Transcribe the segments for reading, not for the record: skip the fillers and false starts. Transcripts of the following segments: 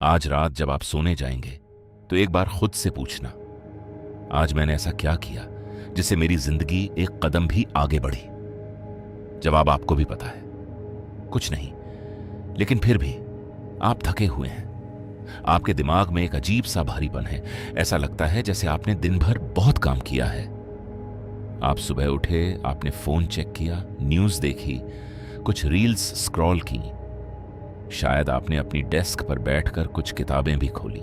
आज रात जब आप सोने जाएंगे तो एक बार खुद से पूछना, आज मैंने ऐसा क्या किया जिससे मेरी जिंदगी एक कदम भी आगे बढ़ी। जवाब आपको भी पता है, कुछ नहीं। लेकिन फिर भी आप थके हुए हैं। आपके दिमाग में एक अजीब सा भारीपन है। ऐसा लगता है जैसे आपने दिन भर बहुत काम किया है। आप सुबह उठे, आपने फोन चेक किया, न्यूज देखी, कुछ रील्स स्क्रॉल की, शायद आपने अपनी डेस्क पर बैठकर कुछ किताबें भी खोली,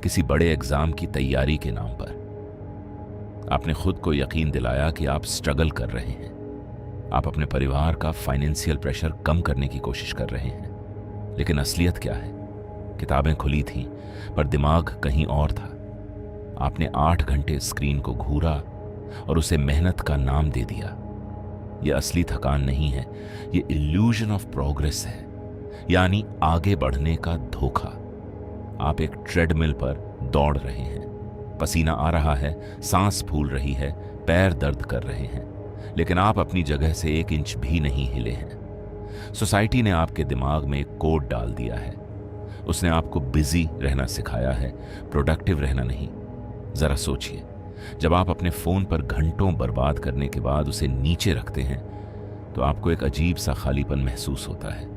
किसी बड़े एग्जाम की तैयारी के नाम पर। आपने खुद को यकीन दिलाया कि आप स्ट्रगल कर रहे हैं। आप अपने परिवार का फाइनेंशियल प्रेशर कम करने की कोशिश कर रहे हैं। लेकिन असलियत क्या है? किताबें खुली थीं, पर दिमाग कहीं और था। आपने 8 घंटे स्क्रीन को घूरा और उसे मेहनत का नाम दे दिया। यह असली थकान नहीं है, यह इल्यूजन ऑफ प्रोग्रेस है, यानी आगे बढ़ने का धोखा। आप एक ट्रेडमिल पर दौड़ रहे हैं, पसीना आ रहा है, सांस फूल रही है, पैर दर्द कर रहे हैं, लेकिन आप अपनी जगह से 1 इंच भी नहीं हिले हैं। सोसाइटी ने आपके दिमाग में एक कोड डाल दिया है। उसने आपको बिजी रहना सिखाया है, प्रोडक्टिव रहना नहीं। जरा सोचिए, जब आप अपने फोन पर घंटों बर्बाद करने के बाद उसे नीचे रखते हैं तो आपको एक अजीब सा खालीपन महसूस होता है,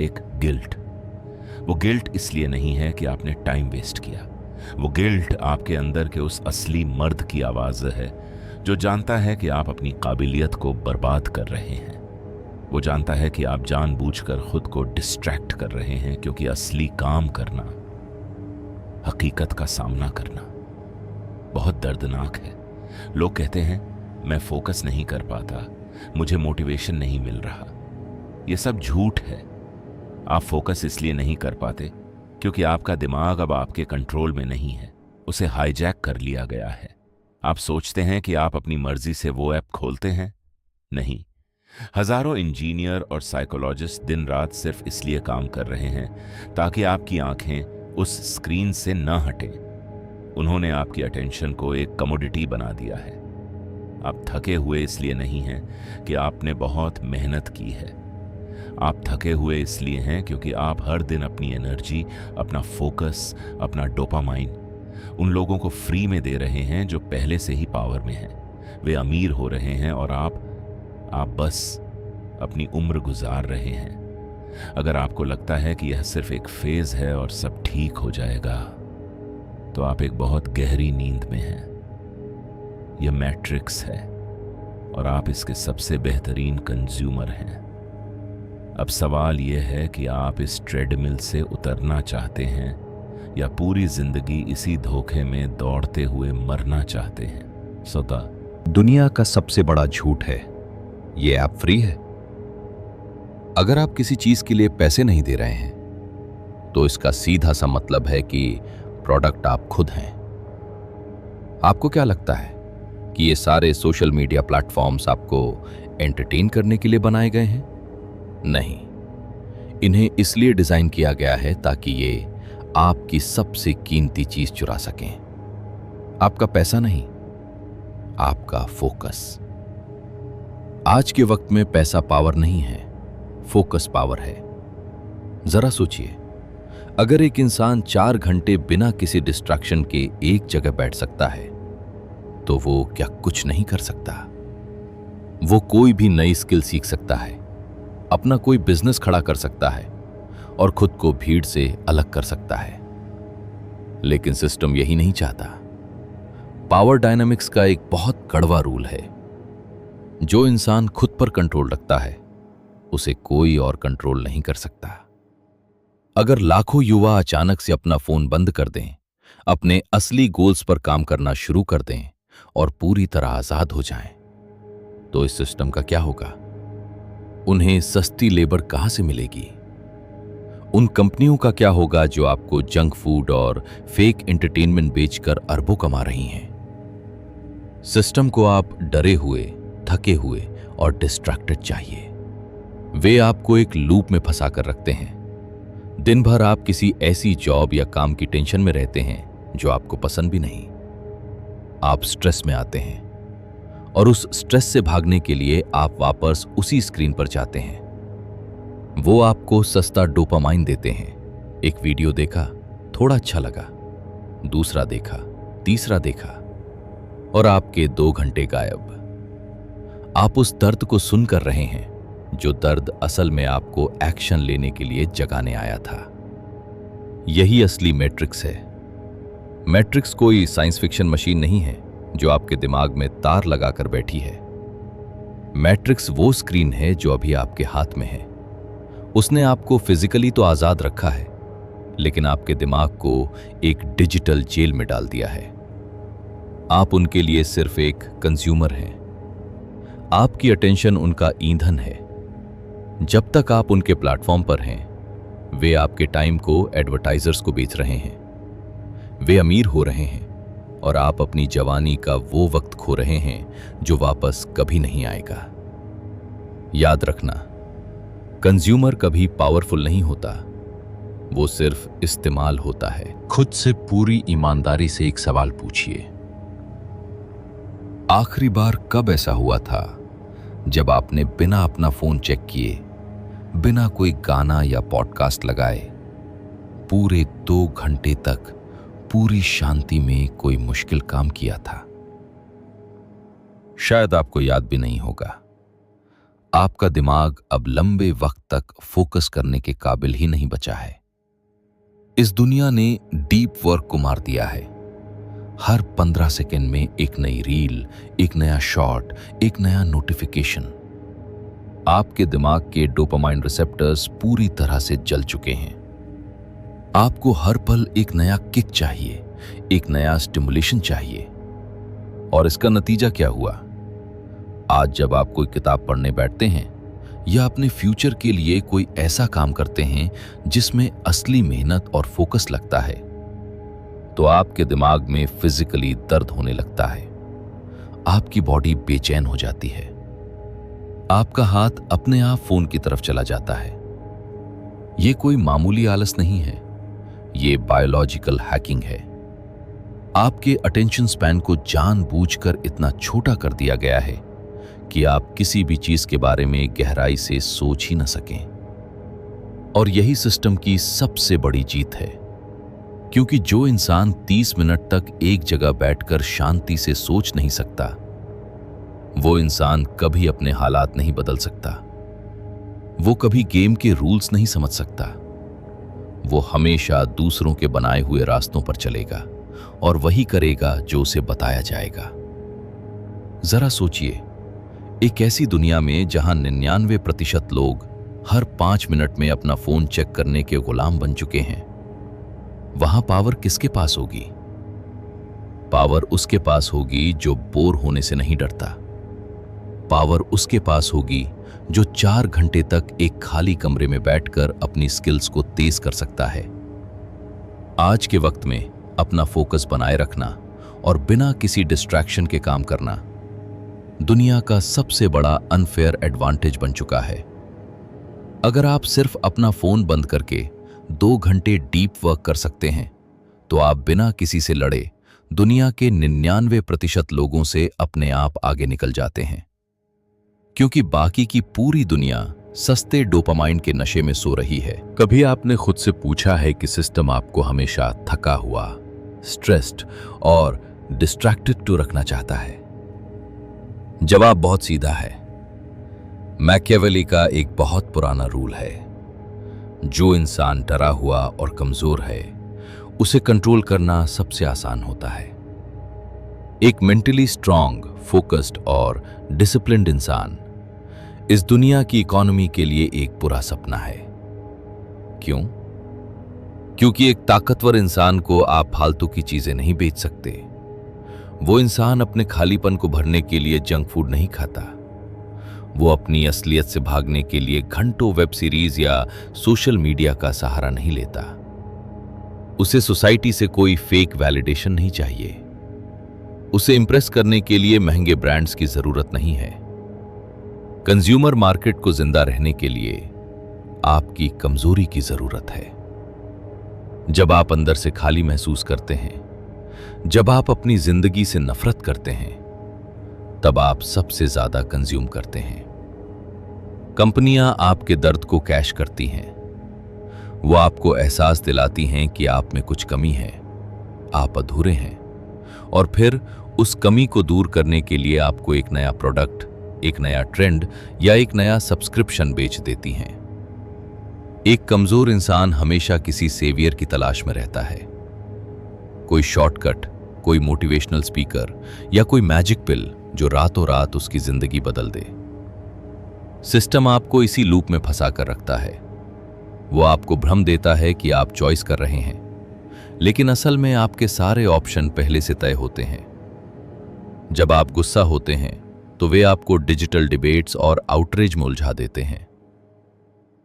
एक गिल्ट। वो गिल्ट इसलिए नहीं है कि आपने टाइम वेस्ट किया। वो गिल्ट आपके अंदर के उस असली मर्द की आवाज है जो जानता है कि आप अपनी काबिलियत को बर्बाद कर रहे हैं। वो जानता है कि आप जानबूझकर खुद को डिस्ट्रैक्ट कर रहे हैं, क्योंकि असली काम करना, हकीकत का सामना करना बहुत दर्दनाक है। लोग कहते हैं मैं फोकस नहीं कर पाता, मुझे मोटिवेशन नहीं मिल रहा। यह सब झूठ है। आप फोकस इसलिए नहीं कर पाते क्योंकि आपका दिमाग अब आपके कंट्रोल में नहीं है, उसे हाईजैक कर लिया गया है। आप सोचते हैं कि आप अपनी मर्जी से वो ऐप खोलते हैं, नहीं। हजारों इंजीनियर और साइकोलॉजिस्ट दिन रात सिर्फ इसलिए काम कर रहे हैं ताकि आपकी आंखें उस स्क्रीन से न हटें। उन्होंने आपकी अटेंशन को एक कमोडिटी बना दिया है। आप थके हुए इसलिए नहीं हैं कि आपने बहुत मेहनत की है। आप थके हुए इसलिए हैं क्योंकि आप हर दिन अपनी एनर्जी, अपना फोकस, अपना डोपामाइन उन लोगों को फ्री में दे रहे हैं जो पहले से ही पावर में हैं। वे अमीर हो रहे हैं और आप बस अपनी उम्र गुजार रहे हैं। अगर आपको लगता है कि यह सिर्फ एक फेज है और सब ठीक हो जाएगा, तो आप एक बहुत गहरी नींद में हैं। यह मैट्रिक्स है और आप इसके सबसे बेहतरीन कंज्यूमर हैं। अब सवाल यह है कि आप इस ट्रेडमिल से उतरना चाहते हैं या पूरी जिंदगी इसी धोखे में दौड़ते हुए मरना चाहते हैं। सौदा दुनिया का सबसे बड़ा झूठ है, ये ऐप फ्री है। अगर आप किसी चीज के लिए पैसे नहीं दे रहे हैं तो इसका सीधा सा मतलब है कि प्रोडक्ट आप खुद हैं। आपको क्या लगता है कि ये सारे सोशल मीडिया प्लेटफॉर्म्स आपको एंटरटेन करने के लिए बनाए गए हैं? नहीं, इन्हें इसलिए डिजाइन किया गया है ताकि ये आपकी सबसे कीमती चीज चुरा सकें। आपका पैसा नहीं, आपका फोकस। आज के वक्त में पैसा पावर नहीं है, फोकस पावर है। जरा सोचिए, अगर एक इंसान 4 घंटे बिना किसी डिस्ट्रैक्शन के एक जगह बैठ सकता है तो वो क्या कुछ नहीं कर सकता? वो कोई भी नई स्किल सीख सकता है, अपना कोई बिजनेस खड़ा कर सकता है और खुद को भीड़ से अलग कर सकता है। लेकिन सिस्टम यही नहीं चाहता। पावर डायनामिक्स का एक बहुत कड़वा रूल है, जो इंसान खुद पर कंट्रोल रखता है उसे कोई और कंट्रोल नहीं कर सकता। अगर लाखों युवा अचानक से अपना फोन बंद कर दें, अपने असली गोल्स पर काम करना शुरू कर दें और पूरी तरह आजाद हो जाएं, तो इस सिस्टम का क्या होगा? उन्हें सस्ती लेबर कहां से मिलेगी? उन कंपनियों का क्या होगा जो आपको जंक फूड और फेक एंटरटेनमेंट बेचकर अरबों कमा रही हैं? सिस्टम को आप डरे हुए, थके हुए और डिस्ट्रैक्टेड चाहिए। वे आपको एक लूप में फंसा कर रखते हैं। दिन भर आप किसी ऐसी जॉब या काम की टेंशन में रहते हैं जो आपको पसंद भी नहीं। आप स्ट्रेस में आते हैं और उस स्ट्रेस से भागने के लिए आप वापस उसी स्क्रीन पर जाते हैं। वो आपको सस्ता डोपामाइन देते हैं, एक वीडियो देखा, थोड़ा अच्छा लगा, दूसरा देखा, तीसरा देखा और आपके 2 घंटे गायब। आप उस दर्द को सुनकर रहे हैं जो दर्द असल में आपको एक्शन लेने के लिए जगाने आया था। यही असली मैट्रिक्स है। मैट्रिक्स कोई साइंस फिक्शन मशीन नहीं है जो आपके दिमाग में तार लगाकर बैठी है। मैट्रिक्स वो स्क्रीन है जो अभी आपके हाथ में है। उसने आपको फिजिकली तो आजाद रखा है, लेकिन आपके दिमाग को एक डिजिटल जेल में डाल दिया है। आप उनके लिए सिर्फ एक कंज्यूमर हैं। आपकी अटेंशन उनका ईंधन है। जब तक आप उनके प्लेटफॉर्म पर हैं, वे आपके टाइम को एडवर्टाइजर्स को बेच रहे हैं। वे अमीर हो रहे हैं और आप अपनी जवानी का वो वक्त खो रहे हैं जो वापस कभी नहीं आएगा। याद रखना, कंज्यूमर कभी पावरफुल नहीं होता, वो सिर्फ इस्तेमाल होता है। खुद से पूरी ईमानदारी से एक सवाल पूछिए, आखिरी बार कब ऐसा हुआ था जब आपने बिना अपना फोन चेक किए, बिना कोई गाना या पॉडकास्ट लगाए, पूरे 2 घंटे तक पूरी शांति में कोई मुश्किल काम किया था? शायद आपको याद भी नहीं होगा। आपका दिमाग अब लंबे वक्त तक फोकस करने के काबिल ही नहीं बचा है। इस दुनिया ने डीप वर्क को मार दिया है। हर 15 सेकंड में एक नई रील, एक नया शॉट, एक नया नोटिफिकेशन। आपके दिमाग के डोपामाइन रिसेप्टर्स पूरी तरह से जल चुके हैं। आपको हर पल एक नया किक चाहिए, एक नया स्टिमुलेशन चाहिए। और इसका नतीजा क्या हुआ? आज जब आप कोई किताब पढ़ने बैठते हैं या अपने फ्यूचर के लिए कोई ऐसा काम करते हैं जिसमें असली मेहनत और फोकस लगता है, तो आपके दिमाग में फिजिकली दर्द होने लगता है। आपकी बॉडी बेचैन हो जाती है। आपका हाथ अपने आप फोन की तरफ चला जाता है। यह कोई मामूली आलस नहीं है, ये बायोलॉजिकल हैकिंग है। आपके अटेंशन स्पैन को जानबूझकर इतना छोटा कर दिया गया है कि आप किसी भी चीज के बारे में गहराई से सोच ही न सकें। और यही सिस्टम की सबसे बड़ी जीत है, क्योंकि जो इंसान 30 मिनट तक एक जगह बैठकर शांति से सोच नहीं सकता, वो इंसान कभी अपने हालात नहीं बदल सकता। वो कभी गेम के रूल्स नहीं समझ सकता। वो हमेशा दूसरों के बनाए हुए रास्तों पर चलेगा और वही करेगा जो उसे बताया जाएगा। जरा सोचिए, एक ऐसी दुनिया में जहां 99% लोग हर 5 मिनट में अपना फोन चेक करने के गुलाम बन चुके हैं, वहां पावर किसके पास होगी? पावर उसके पास होगी जो बोर होने से नहीं डरता। पावर उसके पास होगी जो 4 घंटे तक एक खाली कमरे में बैठकर अपनी स्किल्स को तेज कर सकता है। आज के वक्त में अपना फोकस बनाए रखना और बिना किसी डिस्ट्रैक्शन के काम करना दुनिया का सबसे बड़ा अनफेयर एडवांटेज बन चुका है। अगर आप सिर्फ अपना फोन बंद करके 2 घंटे डीप वर्क कर सकते हैं, तो आप बिना किसी से लड़े दुनिया के 99% लोगों से अपने आप आगे निकल जाते हैं, क्योंकि बाकी की पूरी दुनिया सस्ते डोपामाइन के नशे में सो रही है। कभी आपने खुद से पूछा है कि सिस्टम आपको हमेशा थका हुआ, स्ट्रेस्ड और डिस्ट्रैक्टेड तो रखना चाहता है? जवाब बहुत सीधा है। मैकियावेली का एक बहुत पुराना रूल है, जो इंसान डरा हुआ और कमजोर है, उसे कंट्रोल करना सबसे आसान होता है। एक मेंटली स्ट्रांग, फोकस्ड और डिसिप्लिन्ड इंसान इस दुनिया की इकोनॉमी के लिए एक बुरा सपना है। क्यों? क्योंकि एक ताकतवर इंसान को आप फालतू की चीजें नहीं बेच सकते। वो इंसान अपने खालीपन को भरने के लिए जंक फूड नहीं खाता। वो अपनी असलियत से भागने के लिए घंटों वेब सीरीज या सोशल मीडिया का सहारा नहीं लेता। उसे सोसाइटी से कोई फेक वैलिडेशन नहीं चाहिए। उसे इंप्रेस करने के लिए महंगे ब्रांड्स की जरूरत नहीं है। कंज्यूमर मार्केट को जिंदा रहने के लिए आपकी कमजोरी की जरूरत है। जब आप अंदर से खाली महसूस करते हैं, जब आप अपनी जिंदगी से नफरत करते हैं, तब आप सबसे ज्यादा कंज्यूम करते हैं। कंपनियां आपके दर्द को कैश करती हैं। वो आपको एहसास दिलाती हैं कि आप में कुछ कमी है, आप अधूरे हैं, और फिर उस कमी को दूर करने के लिए आपको एक नया प्रोडक्ट, एक नया ट्रेंड या एक नया सब्सक्रिप्शन बेच देती हैं। एक कमजोर इंसान हमेशा किसी सेवियर की तलाश में रहता है। कोई शॉर्टकट, कोई मोटिवेशनल स्पीकर या कोई मैजिक पिल जो रातों रात उसकी जिंदगी बदल दे। सिस्टम आपको इसी लूप में फंसा कर रखता है। वो आपको भ्रम देता है कि आप चॉइस कर रहे हैं, लेकिन असल में आपके सारे ऑप्शन पहले से तय होते हैं। जब आप गुस्सा होते हैं तो वे आपको डिजिटल डिबेट्स और आउटरीच में उलझा देते हैं।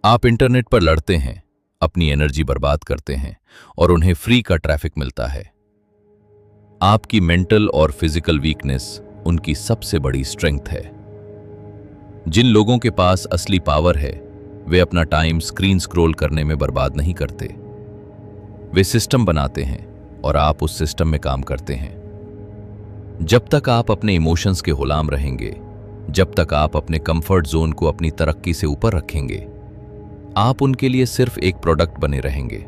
आप इंटरनेट पर लड़ते हैं, अपनी एनर्जी बर्बाद करते हैं और उन्हें फ्री का ट्रैफिक मिलता है। आपकी मेंटल और फिजिकल वीकनेस उनकी सबसे बड़ी स्ट्रेंथ है। जिन लोगों के पास असली पावर है, वे अपना टाइम स्क्रीन स्क्रॉल करने में बर्बाद नहीं करते। वे सिस्टम बनाते हैं और आप उस सिस्टम में काम करते हैं। जब तक आप अपने इमोशंस के गुलाम रहेंगे, जब तक आप अपने कंफर्ट जोन को अपनी तरक्की से ऊपर रखेंगे, आप उनके लिए सिर्फ एक प्रोडक्ट बने रहेंगे।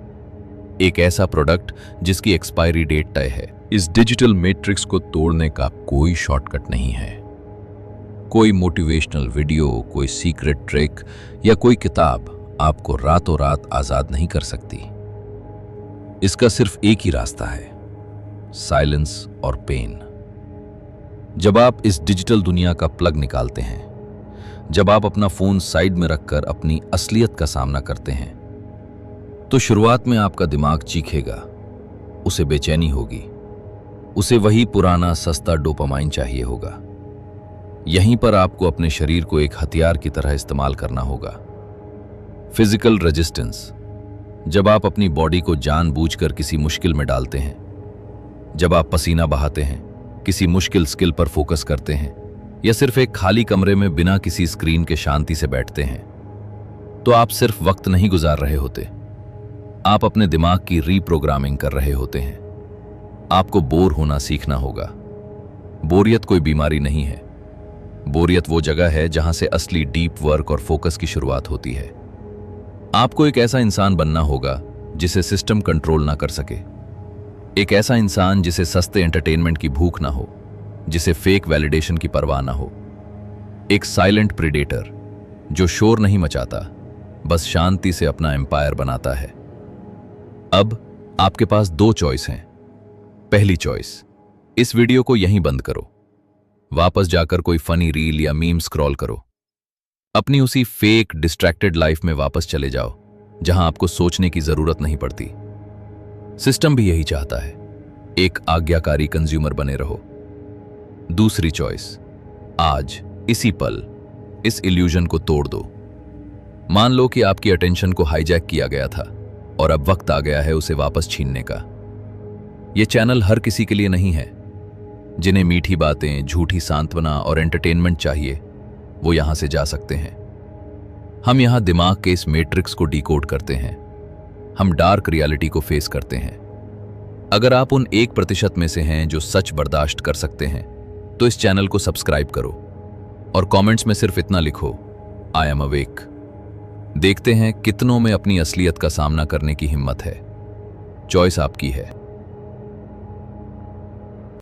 एक ऐसा प्रोडक्ट जिसकी एक्सपायरी डेट तय है। इस डिजिटल मैट्रिक्स को तोड़ने का कोई शॉर्टकट नहीं है। कोई मोटिवेशनल वीडियो, कोई सीक्रेट ट्रिक या कोई किताब आपको रातों रात आजाद नहीं कर सकती। इसका सिर्फ एक ही रास्ता है, साइलेंस और पेन। जब आप इस डिजिटल दुनिया का प्लग निकालते हैं, जब आप अपना फोन साइड में रखकर अपनी असलियत का सामना करते हैं, तो शुरुआत में आपका दिमाग चीखेगा, उसे बेचैनी होगी, उसे वही पुराना सस्ता डोपामाइन चाहिए होगा। यहीं पर आपको अपने शरीर को एक हथियार की तरह इस्तेमाल करना होगा। फिजिकल रेजिस्टेंस, जब आप अपनी बॉडी को जानबूझकर किसी मुश्किल में डालते हैं, जब आप पसीना बहाते हैं, किसी मुश्किल स्किल पर फोकस करते हैं या सिर्फ एक खाली कमरे में बिना किसी स्क्रीन के शांति से बैठते हैं, तो आप सिर्फ वक्त नहीं गुजार रहे होते, आप अपने दिमाग की रीप्रोग्रामिंग कर रहे होते हैं। आपको बोर होना सीखना होगा। बोरियत कोई बीमारी नहीं है। बोरियत वो जगह है जहां से असली डीप वर्क और फोकस की शुरुआत होती है। आपको एक ऐसा इंसान बनना होगा जिसे सिस्टम कंट्रोल ना कर सके। एक ऐसा इंसान जिसे सस्ते एंटरटेनमेंट की भूख ना हो, जिसे फेक वैलिडेशन की परवाह ना हो। एक साइलेंट प्रेडेटर जो शोर नहीं मचाता, बस शांति से अपना एम्पायर बनाता है। अब आपके पास दो चॉइस हैं। पहली चॉइस, इस वीडियो को यहीं बंद करो, वापस जाकर कोई फनी रील या मीम स्क्रॉल करो, अपनी उसी फेक डिस्ट्रैक्टेड लाइफ में वापस चले जाओ जहां आपको सोचने की जरूरत नहीं पड़ती। सिस्टम भी यही चाहता है, एक आज्ञाकारी कंज्यूमर बने रहो। दूसरी चॉइस, आज इसी पल इस इल्यूजन को तोड़ दो। मान लो कि आपकी अटेंशन को हाईजैक किया गया था और अब वक्त आ गया है उसे वापस छीनने का। यह चैनल हर किसी के लिए नहीं है। जिन्हें मीठी बातें, झूठी सांत्वना और एंटरटेनमेंट चाहिए, वो यहां से जा सकते हैं। हम यहां दिमाग के इस मैट्रिक्स को डिकोड करते हैं। हम डार्क रियलिटी को फेस करते हैं। अगर आप उन 1% में से हैं जो सच बर्दाश्त कर सकते हैं, तो इस चैनल को सब्सक्राइब करो और कमेंट्स में सिर्फ इतना लिखो, आई एम अवेक। देखते हैं कितनों में अपनी असलियत का सामना करने की हिम्मत है। चॉइस आपकी है।